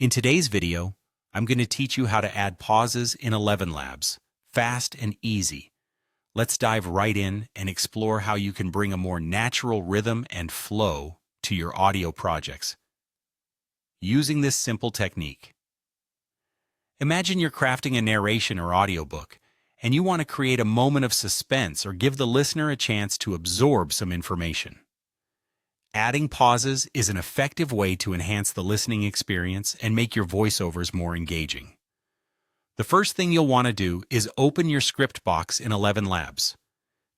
In today's video, I'm going to teach you how to add pauses in ElevenLabs, fast and easy. Let's dive right in and explore how you can bring a more natural rhythm and flow to your audio projects using this simple technique. Imagine you're crafting a narration or audiobook, and you want to create a moment of suspense or give the listener a chance to absorb some information. Adding pauses is an effective way to enhance the listening experience and make your voiceovers more engaging. The first thing you'll want to do is open your script box in ElevenLabs.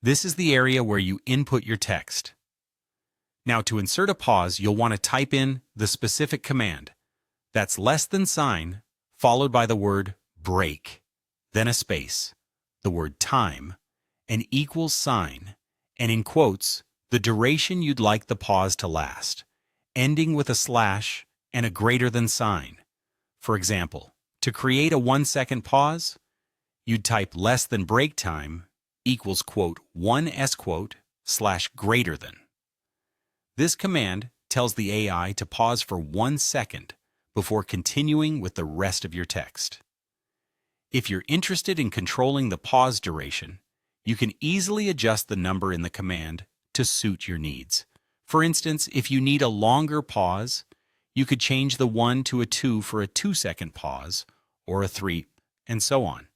This is the area where you input your text. Now, to insert a pause, you'll want to type in the specific command. That's $, followed by the word break, then a space, the word time, an equals sign, and in quotes, the duration you'd like the pause to last, ending with a slash and a greater than sign. For example, to create a 1-second pause, you'd type break time equals quote 1s quote slash greater than. This command tells the AI to pause for 1 second before continuing with the rest of your text. If you're interested in controlling the pause duration, you can easily adjust the number in the command to suit your needs. For instance, if you need a longer pause, you could change the 1 to a 2 for a 2-second pause, or a 3, and so on.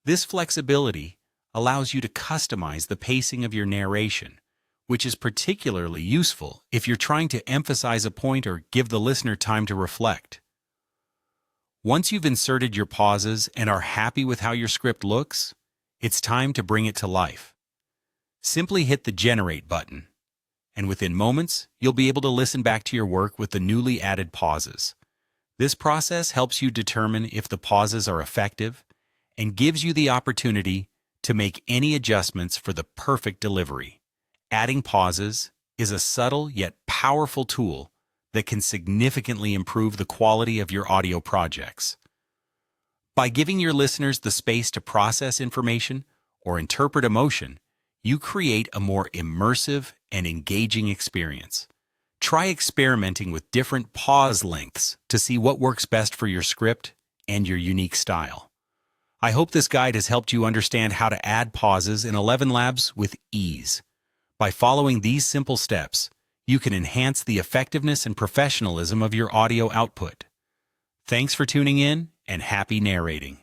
This flexibility allows you to customize the pacing of your narration, which is particularly useful if you're trying to emphasize a point or give the listener time to reflect. Once you've inserted your pauses and are happy with how your script looks, it's time to bring it to life. Simply hit the Generate button, and within moments, you'll be able to listen back to your work with the newly added pauses. This process helps you determine if the pauses are effective and gives you the opportunity to make any adjustments for the perfect delivery. Adding pauses is a subtle yet powerful tool that can significantly improve the quality of your audio projects. By giving your listeners the space to process information or interpret emotion, you create a more immersive and engaging experience. Try experimenting with different pause lengths to see what works best for your script and your unique style. I hope this guide has helped you understand how to add pauses in ElevenLabs with ease. By following these simple steps, you can enhance the effectiveness and professionalism of your audio output. Thanks for tuning in, and happy narrating.